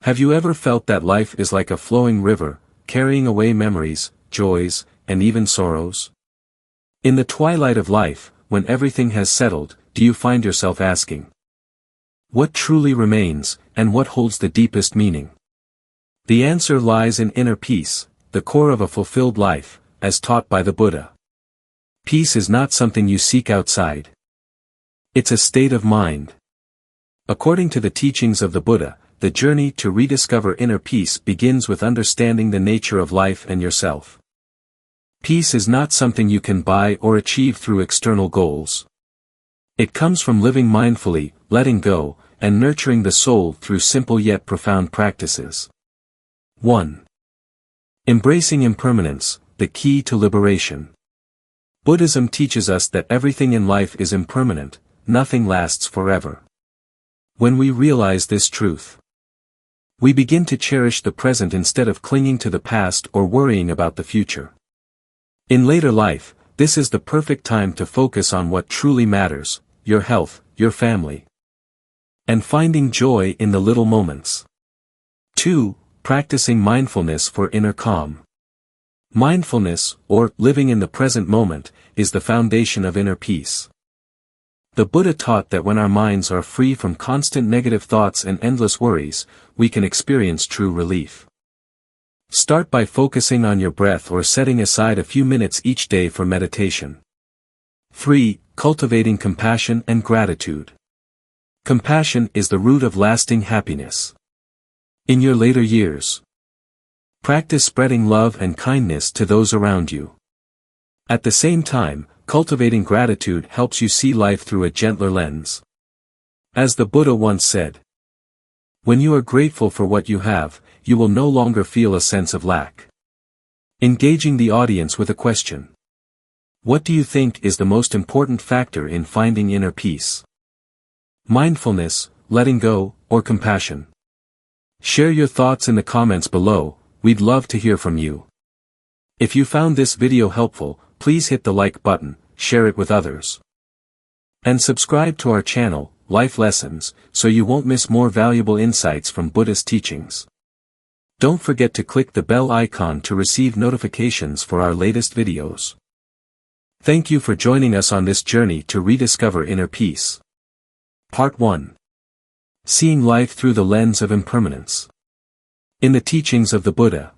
Have you ever felt that life is like a flowing river, carrying away memories, joys, and even sorrows? In the twilight of life, when everything has settled, do you find yourself asking, what truly remains, and what holds the deepest meaning? The answer lies in inner peace, the core of a fulfilled life, as taught by the Buddha. Peace is not something you seek outside. It's a state of mind. According to the teachings of the Buddha, the journey to rediscover inner peace begins with understanding the nature of life and yourself. Peace is not something you can buy or achieve through external goals. It comes from living mindfully, letting go, and nurturing the soul through simple yet profound practices. 1. Embracing impermanence, the key to liberation. Buddhism teaches us that everything in life is impermanent, nothing lasts forever. When we realize this truth, we begin to cherish the present instead of clinging to the past or worrying about the future. In later life, this is the perfect time to focus on what truly matters, your health, your family, and finding joy in the little moments. 2. Practicing mindfulness for inner calm. Mindfulness, or living in the present moment, is the foundation of inner peace. The Buddha taught that when our minds are free from constant negative thoughts and endless worries, we can experience true relief. Start by focusing on your breath or setting aside a few minutes each day for meditation. 3. Cultivating compassion and gratitude. Compassion is the root of lasting happiness. In your later years, practice spreading love and kindness to those around you. At the same time, cultivating gratitude helps you see life through a gentler lens. As the Buddha once said, when you are grateful for what you have, you will no longer feel a sense of lack. Engaging the audience with a question. What do you think is the most important factor in finding inner peace? Mindfulness, letting go, or compassion? Share your thoughts in the comments below, we'd love to hear from you. If you found this video helpful, please hit the like button, share it with others, and subscribe to our channel, Life Lessons, so you won't miss more valuable insights from Buddhist teachings. Don't forget to click the bell icon to receive notifications for our latest videos. Thank you for joining us on this journey to rediscover inner peace. Part 1. Seeing life through the lens of impermanence. In the teachings of the Buddha,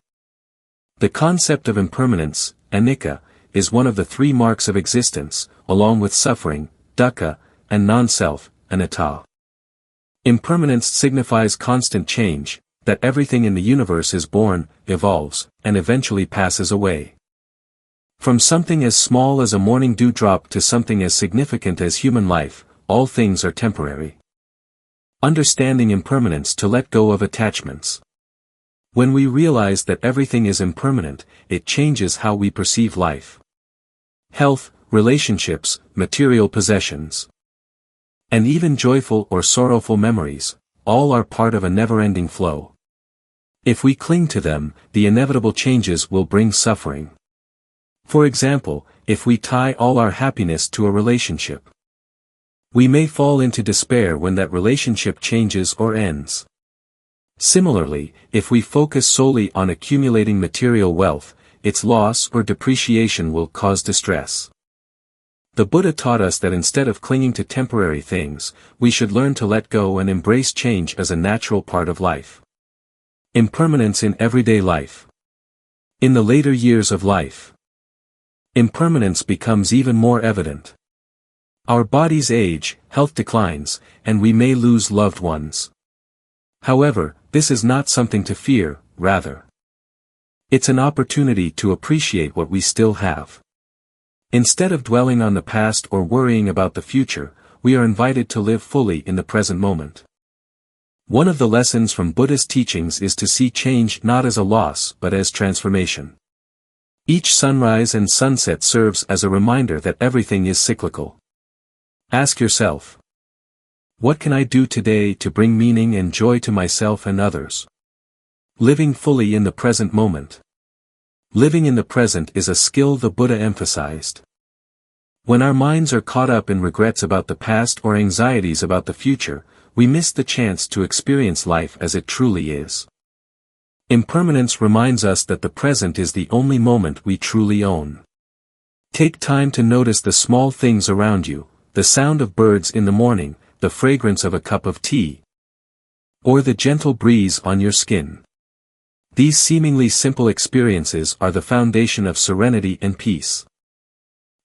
the concept of impermanence, anicca, is one of the three marks of existence, along with suffering, dukkha, and non-self, anatta. Impermanence signifies constant change, that everything in the universe is born, evolves, and eventually passes away. From something as small as a morning dewdrop to something as significant as human life, all things are temporary. Understanding impermanence to let go of attachments. When we realize that everything is impermanent, it changes how we perceive life. Health, relationships, material possessions, and even joyful or sorrowful memories, all are part of a never-ending flow. If we cling to them, the inevitable changes will bring suffering. For example, if we tie all our happiness to a relationship, we may fall into despair when that relationship changes or ends. Similarly, if we focus solely on accumulating material wealth, its loss or depreciation will cause distress. The Buddha taught us that instead of clinging to temporary things, we should learn to let go and embrace change as a natural part of life. Impermanence in everyday life. In the later years of life, impermanence becomes even more evident. Our bodies age, health declines, and we may lose loved ones. However, this is not something to fear, rather, it's an opportunity to appreciate what we still have. Instead of dwelling on the past or worrying about the future, we are invited to live fully in the present moment. One of the lessons from Buddhist teachings is to see change not as a loss but as transformation. Each sunrise and sunset serves as a reminder that everything is cyclical. Ask yourself, what can I do today to bring meaning and joy to myself and others? Living fully in the present moment. Living in the present is a skill the Buddha emphasized. When our minds are caught up in regrets about the past or anxieties about the future, we miss the chance to experience life as it truly is. Impermanence reminds us that the present is the only moment we truly own. Take time to notice the small things around you, the sound of birds in the morning, the fragrance of a cup of tea, or the gentle breeze on your skin. These seemingly simple experiences are the foundation of serenity and peace.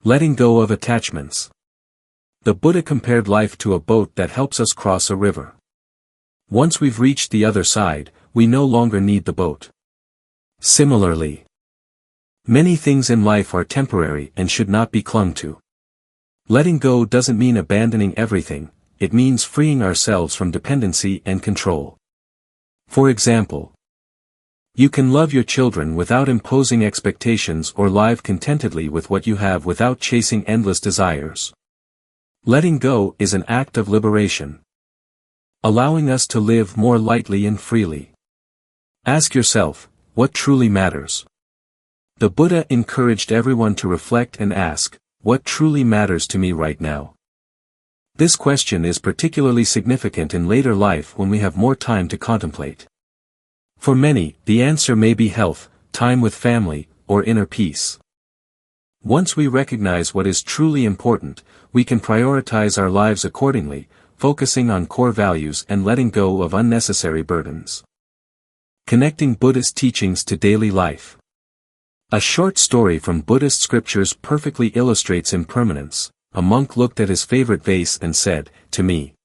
Letting go of attachments. The Buddha compared life to a boat that helps us cross a river. Once we've reached the other side, we no longer need the boat. Similarly, many things in life are temporary and should not be clung to. Letting go doesn't mean abandoning everything, it means freeing ourselves from dependency and control. For example, you can love your children without imposing expectations or live contentedly with what you have without chasing endless desires. Letting go is an act of liberation, allowing us to live more lightly and freely. Ask yourself, what truly matters? The Buddha encouraged everyone to reflect and ask, what truly matters to me right now? This question is particularly significant in later life when we have more time to contemplate. For many, the answer may be health, time with family, or inner peace. Once we recognize what is truly important, we can prioritize our lives accordingly, focusing on core values and letting go of unnecessary burdens. Connecting Buddhist teachings to daily life. A short story from Buddhist scriptures perfectly illustrates impermanence. A monk looked at his favorite vase and said, "To me,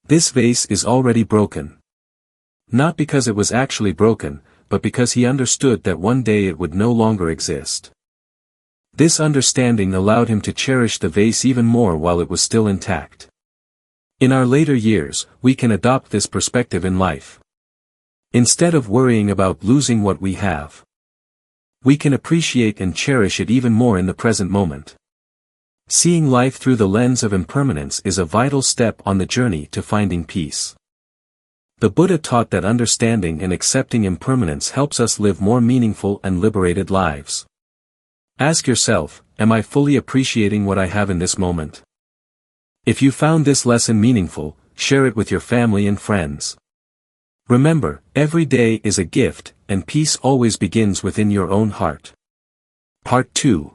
this vase is already broken." Not because it was actually broken, but because he understood that one day it would no longer exist. This understanding allowed him to cherish the vase even more while it was still intact. In our later years, we can adopt this perspective in life. Instead of worrying about losing what we have, we can appreciate and cherish it even more in the present moment. Seeing life through the lens of impermanence is a vital step on the journey to finding peace. The Buddha taught that understanding and accepting impermanence helps us live more meaningful and liberated lives. Ask yourself, am I fully appreciating what I have in this moment? If you found this lesson meaningful, share it with your family and friends. Remember, every day is a gift, and peace always begins within your own heart. Part 2.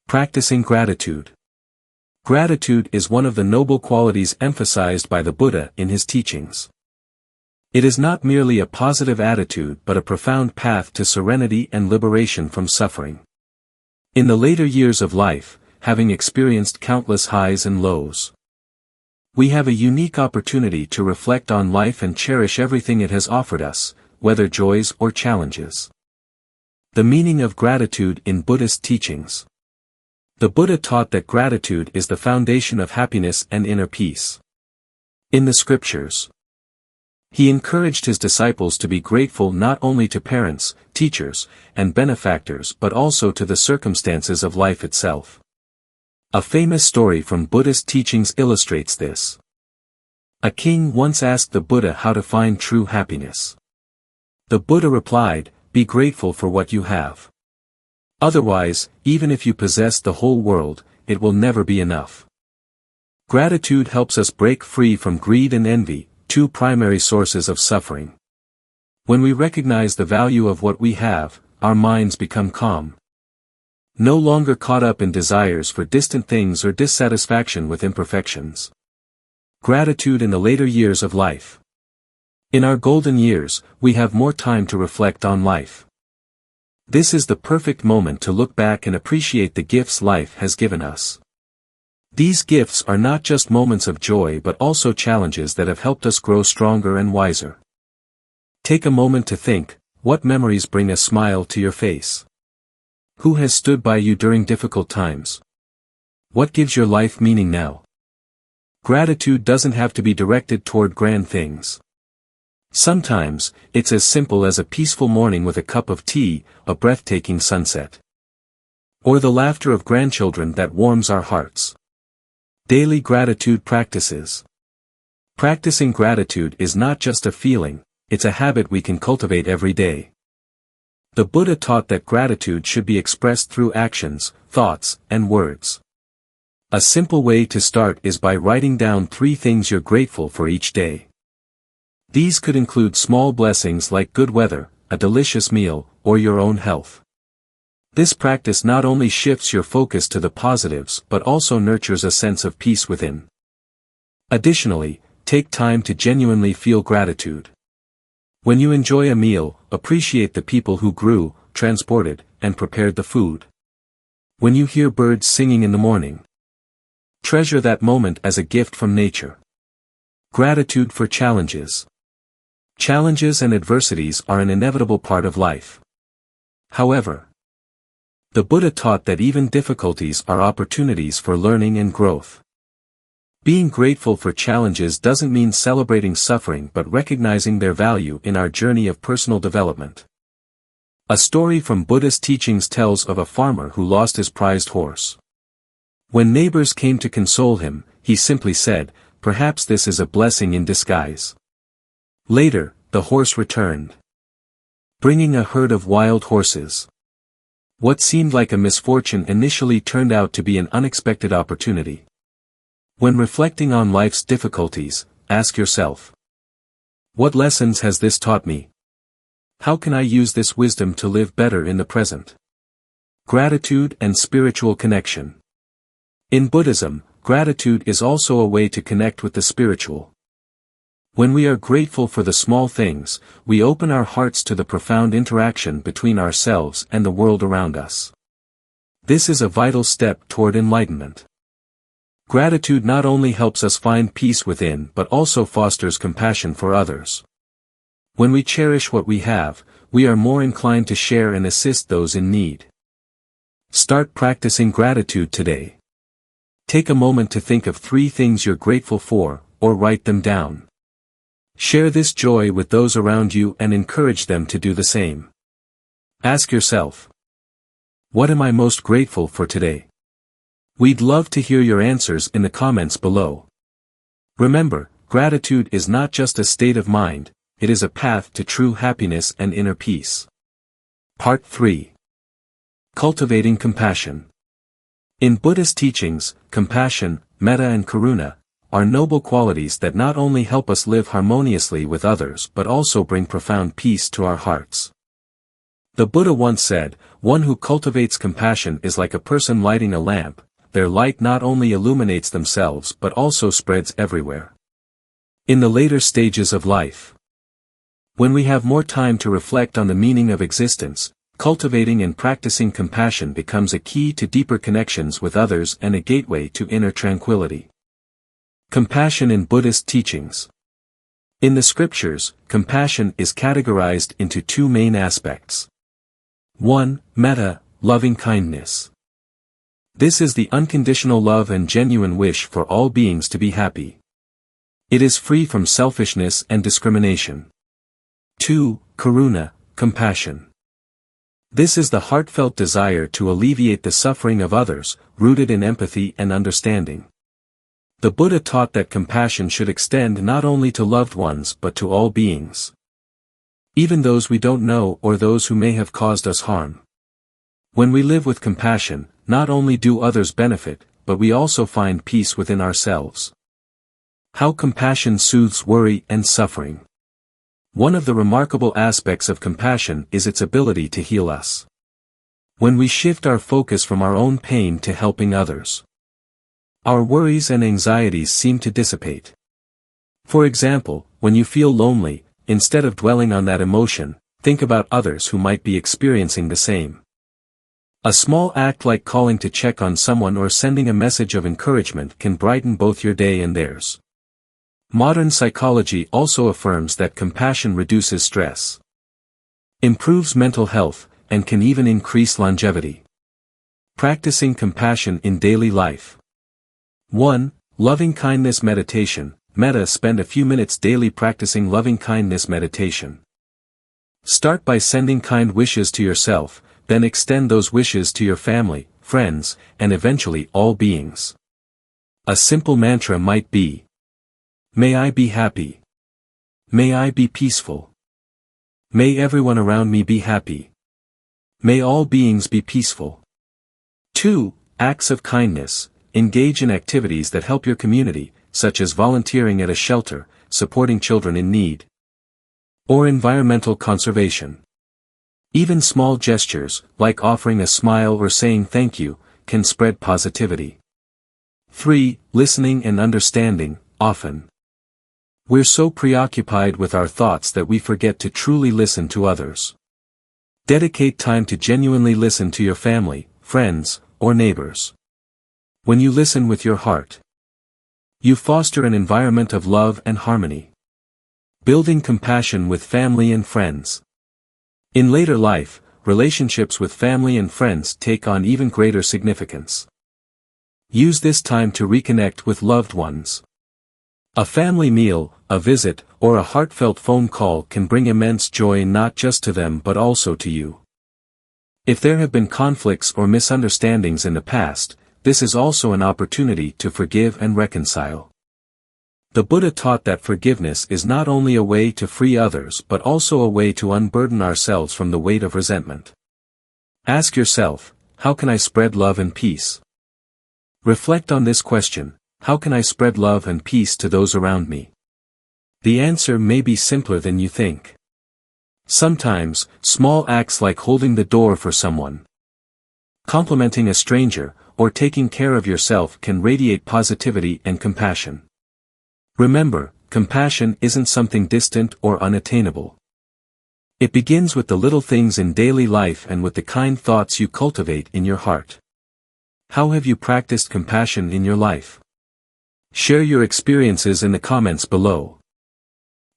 Practicing gratitude. Gratitude is one of the noble qualities emphasized by the Buddha in his teachings. It is not merely a positive attitude but a profound path to serenity and liberation from suffering. In the later years of life, having experienced countless highs and lows, we have a unique opportunity to reflect on life and cherish everything it has offered us, whether joys or challenges. The meaning of gratitude in Buddhist teachings. The Buddha taught that gratitude is the foundation of happiness and inner peace. In the scriptures, he encouraged his disciples to be grateful not only to parents, teachers, and benefactors but also to the circumstances of life itself. A famous story from Buddhist teachings illustrates this. A king once asked the Buddha how to find true happiness. The Buddha replied, "Be grateful for what you have. Otherwise, even if you possess the whole world, it will never be enough." Gratitude helps us break free from greed and envy, two primary sources of suffering. When we recognize the value of what we have, our minds become calm. No longer caught up in desires for distant things or dissatisfaction with imperfections. Gratitude in the later years of life. In our golden years, we have more time to reflect on life. This is the perfect moment to look back and appreciate the gifts life has given us. These gifts are not just moments of joy but also challenges that have helped us grow stronger and wiser. Take a moment to think, what memories bring a smile to your face? Who has stood by you during difficult times? What gives your life meaning now? Gratitude doesn't have to be directed toward grand things. Sometimes, it's as simple as a peaceful morning with a cup of tea, a breathtaking sunset, or the laughter of grandchildren that warms our hearts. Daily gratitude practices. Practicing gratitude is not just a feeling, it's a habit we can cultivate every day. The Buddha taught that gratitude should be expressed through actions, thoughts, and words. A simple way to start is by writing down 3 things you're grateful for each day. These could include small blessings like good weather, a delicious meal, or your own health. This practice not only shifts your focus to the positives but also nurtures a sense of peace within. Additionally, take time to genuinely feel gratitude. When you enjoy a meal, appreciate the people who grew, transported, and prepared the food. When you hear birds singing in the morning, treasure that moment as a gift from nature. Gratitude for challenges. Challenges and adversities are an inevitable part of life. However, the Buddha taught that even difficulties are opportunities for learning and growth. Being grateful for challenges doesn't mean celebrating suffering but recognizing their value in our journey of personal development. A story from Buddhist teachings tells of a farmer who lost his prized horse. When neighbors came to console him, he simply said, "Perhaps this is a blessing in disguise." Later, the horse returned, bringing a herd of wild horses. What seemed like a misfortune initially turned out to be an unexpected opportunity. When reflecting on life's difficulties, ask yourself, what lessons has this taught me? How can I use this wisdom to live better in the present? Gratitude and spiritual connection. In Buddhism, gratitude is also a way to connect with the spiritual. When we are grateful for the small things, we open our hearts to the profound interaction between ourselves and the world around us. This is a vital step toward enlightenment. Gratitude not only helps us find peace within but also fosters compassion for others. When we cherish what we have, we are more inclined to share and assist those in need. Start practicing gratitude today. Take a moment to think of 3 things you're grateful for, or write them down. Share this joy with those around you and encourage them to do the same. Ask yourself, what am I most grateful for today? We'd love to hear your answers in the comments below. Remember, gratitude is not just a state of mind, it is a path to true happiness and inner peace. Part 3. Cultivating compassion. In Buddhist teachings, compassion, metta and karuna, are noble qualities that not only help us live harmoniously with others but also bring profound peace to our hearts. The Buddha once said, "One who cultivates compassion is like a person lighting a lamp, their light not only illuminates themselves but also spreads everywhere." In the later stages of life, when we have more time to reflect on the meaning of existence, cultivating and practicing compassion becomes a key to deeper connections with others and a gateway to inner tranquility. Compassion in Buddhist teachings. In the scriptures, compassion is categorized into 2 main aspects. 1. Metta, loving kindness. This is the unconditional love and genuine wish for all beings to be happy. It is free from selfishness and discrimination. 2. Karuna, compassion. This is the heartfelt desire to alleviate the suffering of others, rooted in empathy and understanding. The Buddha taught that compassion should extend not only to loved ones but to all beings, even those we don't know or those who may have caused us harm. When we live with compassion, not only do others benefit, but we also find peace within ourselves. How compassion soothes worry and suffering. One of the remarkable aspects of compassion is its ability to heal us. When we shift our focus from our own pain to helping others, our worries and anxieties seem to dissipate. For example, when you feel lonely, instead of dwelling on that emotion, think about others who might be experiencing the same. A small act like calling to check on someone or sending a message of encouragement can brighten both your day and theirs. Modern psychology also affirms that compassion reduces stress, improves mental health, and can even increase longevity. Practicing compassion in daily life. 1. Loving kindness meditation. Metta. Spend a few minutes daily practicing loving kindness meditation. Start by sending kind wishes to yourself, then extend those wishes to your family, friends, and eventually all beings. A simple mantra might be, "May I be happy. May I be peaceful. May everyone around me be happy. May all beings be peaceful." 2. Acts of kindness. engage in activities that help your community, such as volunteering at a shelter, supporting children in need, or environmental conservation. Even small gestures, like offering a smile or saying thank you, can spread positivity. 3. Listening and understanding. Often, we're so preoccupied with our thoughts that we forget to truly listen to others. Dedicate time to genuinely listen to your family, friends, or neighbors. When you listen with your heart, you foster an environment of love and harmony. Building compassion with family and friends. In later life, relationships with family and friends take on even greater significance. Use this time to reconnect with loved ones. A family meal, a visit, or a heartfelt phone call can bring immense joy not just to them but also to you. If there have been conflicts or misunderstandings in the past, this is also an opportunity to forgive and reconcile. The Buddha taught that forgiveness is not only a way to free others but also a way to unburden ourselves from the weight of resentment. Ask yourself, how can I spread love and peace? Reflect on this question, how can I spread love and peace to those around me? The answer may be simpler than you think. Sometimes, small acts like holding the door for someone, complimenting a stranger, or taking care of yourself can radiate positivity and compassion. Remember, compassion isn't something distant or unattainable. It begins with the little things in daily life and with the kind thoughts you cultivate in your heart. How have you practiced compassion in your life? Share your experiences in the comments below.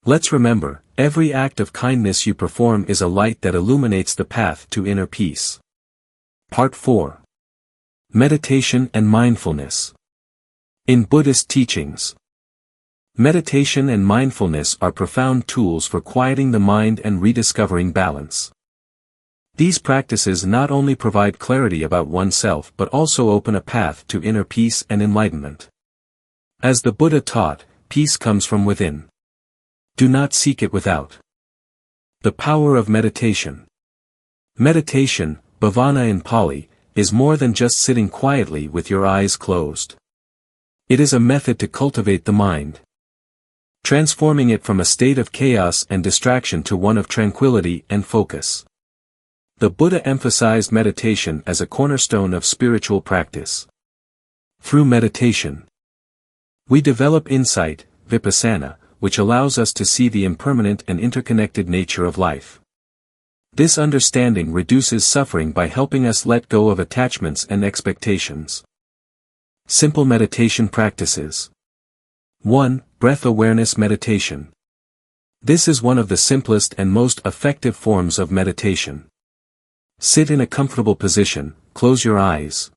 Let's remember, every act of kindness you perform is a light that illuminates the path to inner peace. Part 4. Meditation and Mindfulness. In Buddhist teachings, meditation and mindfulness are profound tools for quieting the mind and rediscovering balance. These practices not only provide clarity about oneself but also open a path to inner peace and enlightenment. As the Buddha taught, peace comes from within. Do not seek it without. The power of meditation. Meditation, bhavana in Pali, is more than just sitting quietly with your eyes closed. It is a method to cultivate the mind, transforming it from a state of chaos and distraction to one of tranquility and focus. The Buddha emphasized meditation as a cornerstone of spiritual practice. Through meditation, we develop insight, vipassana, which allows us to see the impermanent and interconnected nature of life. This understanding reduces suffering by helping us let go of attachments and expectations. Simple meditation practices. 1. Breath awareness meditation. This is one of the simplest and most effective forms of meditation. Sit in a comfortable position, close your eyes,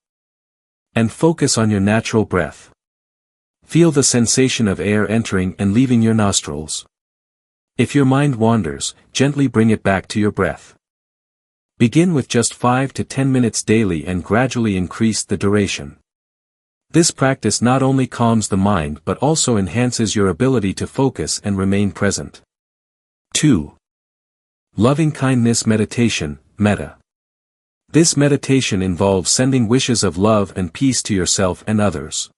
and focus on your natural breath. Feel the sensation of air entering and leaving your nostrils. If your mind wanders, gently bring it back to your breath. Begin with just 5 to 10 minutes daily and gradually increase the duration. This practice not only calms the mind but also enhances your ability to focus and remain present. 2. Loving kindness meditation, metta. This meditation involves sending wishes of love and peace to yourself and others.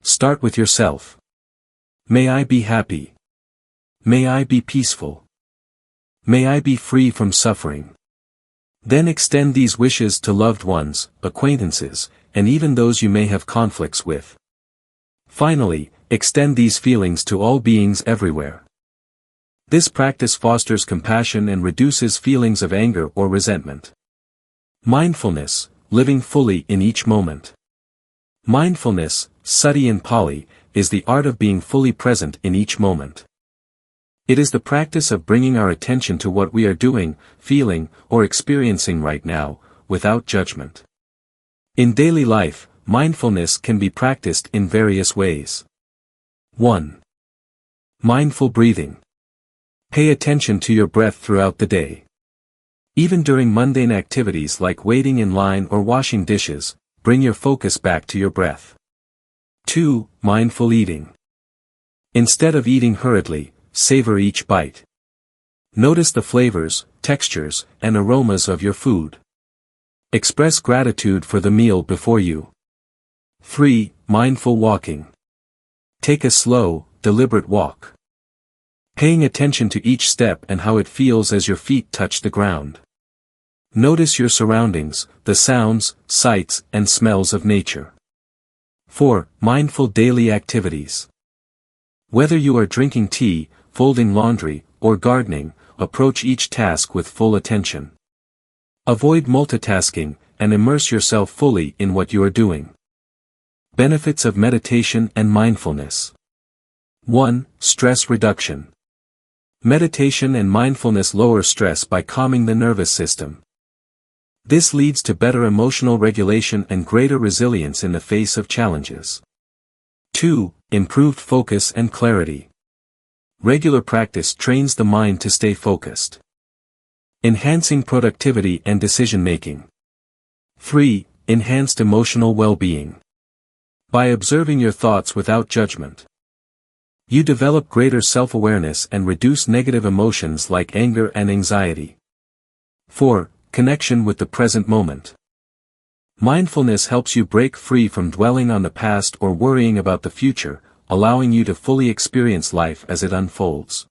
Start with yourself. May I be happy. May I be peaceful. May I be free from suffering. Then extend these wishes to loved ones, acquaintances, and even those you may have conflicts with. Finally, extend these feelings to all beings everywhere. This practice fosters compassion and reduces feelings of anger or resentment. Mindfulness, living fully in each moment. Mindfulness, sati in Pali, is the art of being fully present in each moment. It is the practice of bringing our attention to what we are doing, feeling, or experiencing right now, without judgment. In daily life, mindfulness can be practiced in various ways. 1. Mindful breathing. Pay attention to your breath throughout the day. Even during mundane activities like waiting in line or washing dishes, bring your focus back to your breath. 2. Mindful eating. Instead of eating hurriedly, savor each bite. Notice the flavors, textures, and aromas of your food. Express gratitude for the meal before you. 3. Mindful walking. Take a slow, deliberate walk. Paying attention to each step and how it feels as your feet touch the ground. Notice your surroundings, the sounds, sights, and smells of nature. 4. Mindful daily activities. Whether you are drinking tea, folding laundry, or gardening, approach each task with full attention. Avoid multitasking, and immerse yourself fully in what you are doing. Benefits of meditation and mindfulness. 1. Stress reduction. Meditation and mindfulness lower stress by calming the nervous system. This leads to better emotional regulation and greater resilience in the face of challenges. 2. Improved focus and clarity. Regular practice trains the mind to stay focused, enhancing productivity and decision-making. 3. Enhanced emotional well-being. By observing your thoughts without judgment, you develop greater self-awareness and reduce negative emotions like anger and anxiety. 4. Connection with the present moment. Mindfulness helps you break free from dwelling on the past or worrying about the future, allowing you to fully experience life as it unfolds.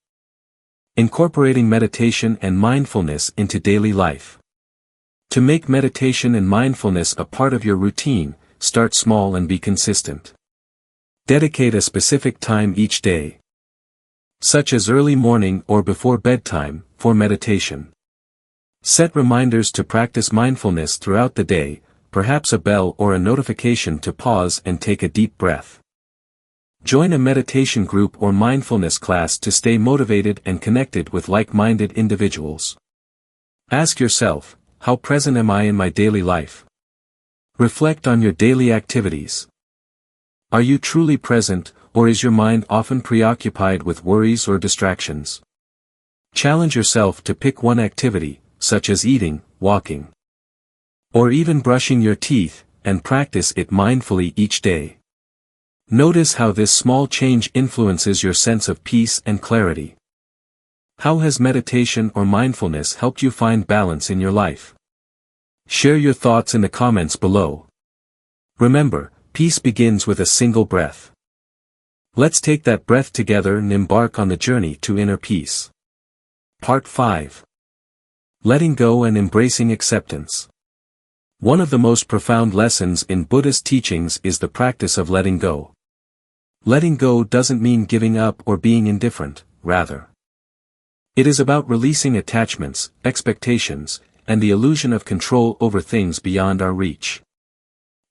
Incorporating meditation and mindfulness into daily life. To make meditation and mindfulness a part of your routine, start small and be consistent. Dedicate a specific time each day, such as early morning or before bedtime, for meditation. Set reminders to practice mindfulness throughout the day, perhaps a bell or a notification to pause and take a deep breath. Join a meditation group or mindfulness class to stay motivated and connected with like-minded individuals. Ask yourself, how present am I in my daily life? Reflect on your daily activities. Are you truly present, or is your mind often preoccupied with worries or distractions? Challenge yourself to pick one activity, such as eating, walking, or even brushing your teeth, and practice it mindfully each day. Notice how this small change influences your sense of peace and clarity. How has meditation or mindfulness helped you find balance in your life? Share your thoughts in the comments below. Remember, peace begins with a single breath. Let's take that breath together and embark on the journey to inner peace. Part 5. Letting go and embracing acceptance. One of the most profound lessons in Buddhist teachings is the practice of letting go. Letting go doesn't mean giving up or being indifferent, rather. It is about releasing attachments, expectations, and the illusion of control over things beyond our reach.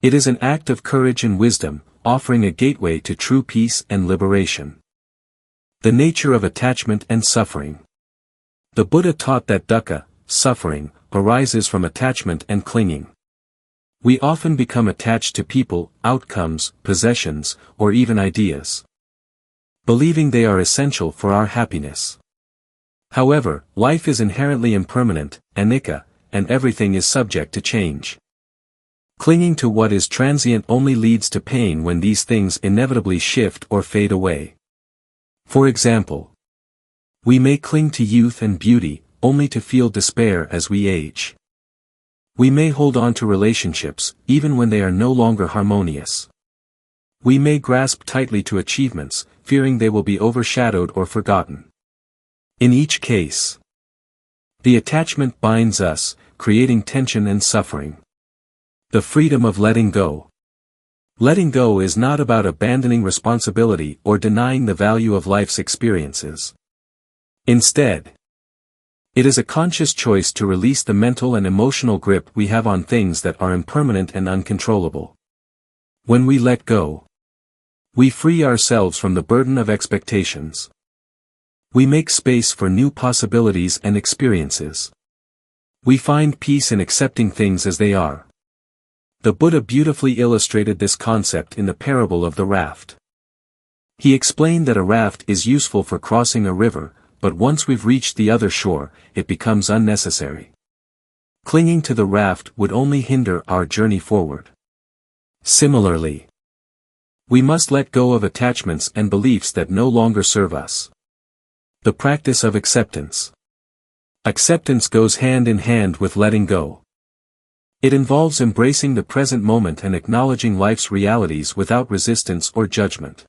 It is an act of courage and wisdom, offering a gateway to true peace and liberation. The nature of attachment and suffering. The Buddha taught that dukkha, suffering, arises from attachment and clinging. We often become attached to people, outcomes, possessions, or even ideas, believing they are essential for our happiness. However, life is inherently impermanent, anicca, and everything is subject to change. Clinging to what is transient only leads to pain when these things inevitably shift or fade away. For example, we may cling to youth and beauty, only to feel despair as we age. We may hold on to relationships, even when they are no longer harmonious. We may grasp tightly to achievements, fearing they will be overshadowed or forgotten. In each case, the attachment binds us, creating tension and suffering. The freedom of letting go. Letting go is not about abandoning responsibility or denying the value of life's experiences. Instead, it is a conscious choice to release the mental and emotional grip we have on things that are impermanent and uncontrollable. When we let go, we free ourselves from the burden of expectations. We make space for new possibilities and experiences. We find peace in accepting things as they are. The Buddha beautifully illustrated this concept in the parable of the raft. He explained that a raft is useful for crossing a river, but once we've reached the other shore, it becomes unnecessary. Clinging to the raft would only hinder our journey forward. Similarly, we must let go of attachments and beliefs that no longer serve us. The practice of acceptance. Acceptance goes hand in hand with letting go. It involves embracing the present moment and acknowledging life's realities without resistance or judgment.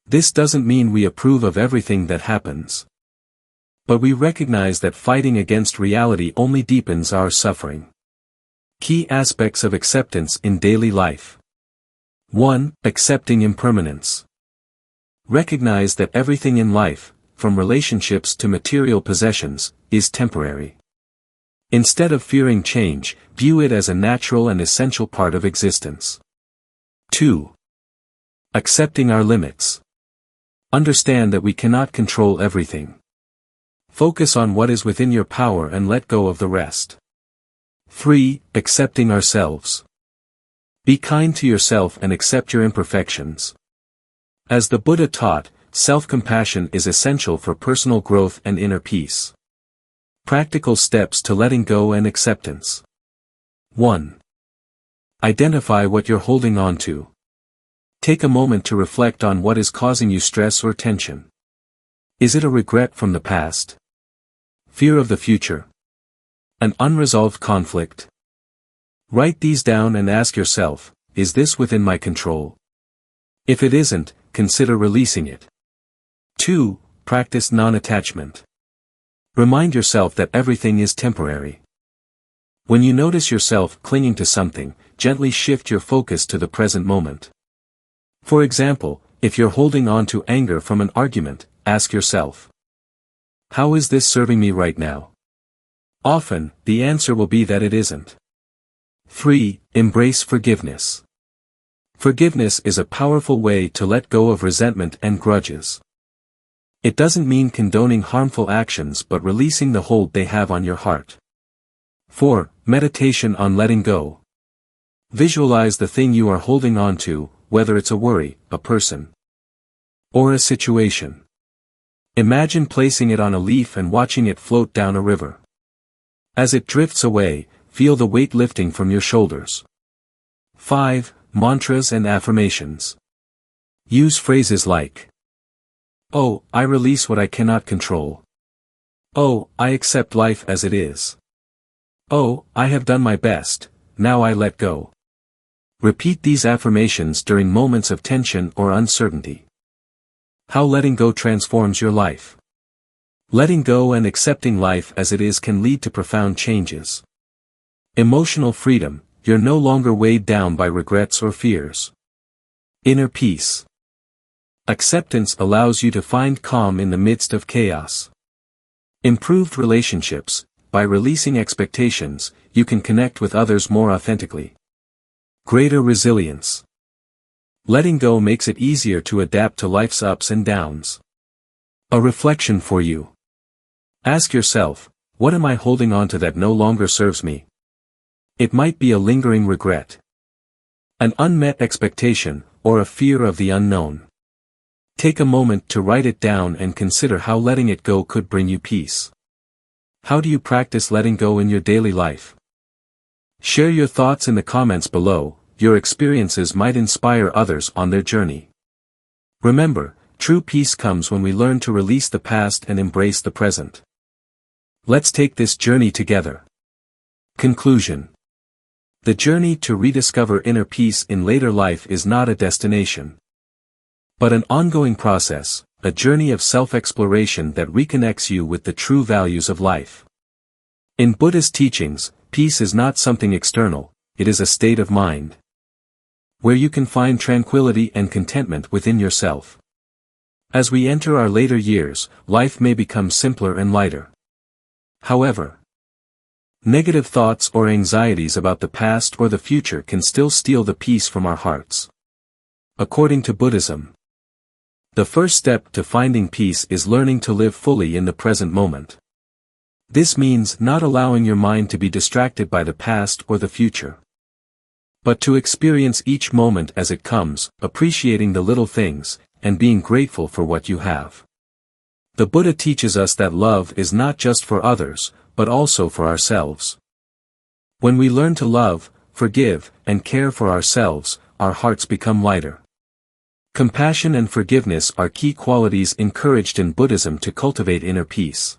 This doesn't mean we approve of everything that happens. But we recognize that fighting against reality only deepens our suffering. Key aspects of acceptance in daily life. 1. Accepting impermanence. Recognize that everything in life, from relationships to material possessions, is temporary. Instead of fearing change, view it as a natural and essential part of existence. 2. Accepting our limits. Understand that we cannot control everything. Focus on what is within your power and let go of the rest. 3. Accepting ourselves. Be kind to yourself and accept your imperfections. As the Buddha taught, self-compassion is essential for personal growth and inner peace. Practical steps to letting go and acceptance. 1. Identify what you're holding on to. Take a moment to reflect on what is causing you stress or tension. Is it a regret from the past? Fear of the future? An unresolved conflict? Write these down and ask yourself, is this within my control? If it isn't, consider releasing it. 2. Practice non-attachment. Remind yourself that everything is temporary. When you notice yourself clinging to something, gently shift your focus to the present moment. For example, if you're holding on to anger from an argument, ask yourself, how is this serving me right now? Often, the answer will be that it isn't. 3. Embrace forgiveness. Forgiveness is a powerful way to let go of resentment and grudges. It doesn't mean condoning harmful actions but releasing the hold they have on your heart. 4. Meditation on letting go. Visualize the thing you are holding on to, whether it's a worry, a person, or a situation. Imagine placing it on a leaf and watching it float down a river. As it drifts away, feel the weight lifting from your shoulders. 5. Mantras and affirmations. Use phrases like, oh, I release what I cannot control. Oh, I accept life as it is. Oh, I have done my best, now I let go. Repeat these affirmations during moments of tension or uncertainty. How letting go transforms your life. Letting go and accepting life as it is can lead to profound changes. Emotional freedom, you're no longer weighed down by regrets or fears. Inner peace. Acceptance allows you to find calm in the midst of chaos. Improved relationships, by releasing expectations, you can connect with others more authentically. Greater resilience. Letting go makes it easier to adapt to life's ups and downs. A reflection for you. Ask yourself, what am I holding on to that no longer serves me? It might be a lingering regret, an unmet expectation, or a fear of the unknown. Take a moment to write it down and consider how letting it go could bring you peace. How do you practice letting go in your daily life? Share your thoughts in the comments below. Your experiences might inspire others on their journey. Remember, true peace comes when we learn to release the past and embrace the present. Let's take this journey together. Conclusion. The journey to rediscover inner peace in later life is not a destination, but an ongoing process, a journey of self-exploration that reconnects you with the true values of life. In Buddhist teachings, peace is not something external, it is a state of mind, where you can find tranquility and contentment within yourself. As we enter our later years, life may become simpler and lighter. However, negative thoughts or anxieties about the past or the future can still steal the peace from our hearts. According to Buddhism, the first step to finding peace is learning to live fully in the present moment. This means not allowing your mind to be distracted by the past or the future, but to experience each moment as it comes, appreciating the little things, and being grateful for what you have. The Buddha teaches us that love is not just for others, but also for ourselves. When we learn to love, forgive, and care for ourselves, our hearts become lighter. Compassion and forgiveness are key qualities encouraged in Buddhism to cultivate inner peace.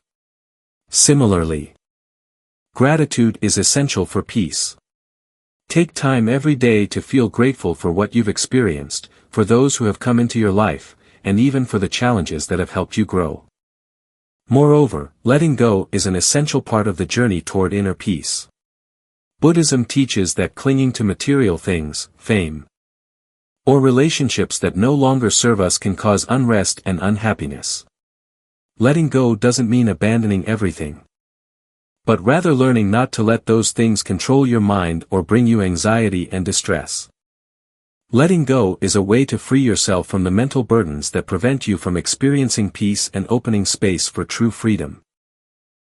Similarly, gratitude is essential for peace. Take time every day to feel grateful for what you've experienced, for those who have come into your life, and even for the challenges that have helped you grow. Moreover, letting go is an essential part of the journey toward inner peace. Buddhism teaches that clinging to material things, fame, or relationships that no longer serve us can cause unrest and unhappiness. Letting go doesn't mean abandoning everything, but rather learning not to let those things control your mind or bring you anxiety and distress. Letting go is a way to free yourself from the mental burdens that prevent you from experiencing peace and opening space for true freedom.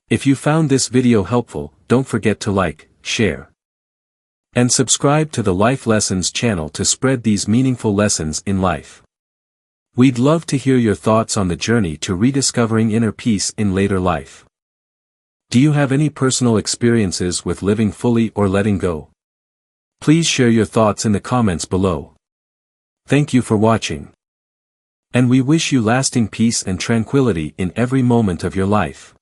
If you found this video helpful, don't forget to like, share, and subscribe to the Life Lessons channel to spread these meaningful lessons in life. We'd love to hear your thoughts on the journey to rediscovering inner peace in later life. Do you have any personal experiences with living fully or letting go? Please share your thoughts in the comments below. Thank you for watching. And we wish you lasting peace and tranquility in every moment of your life.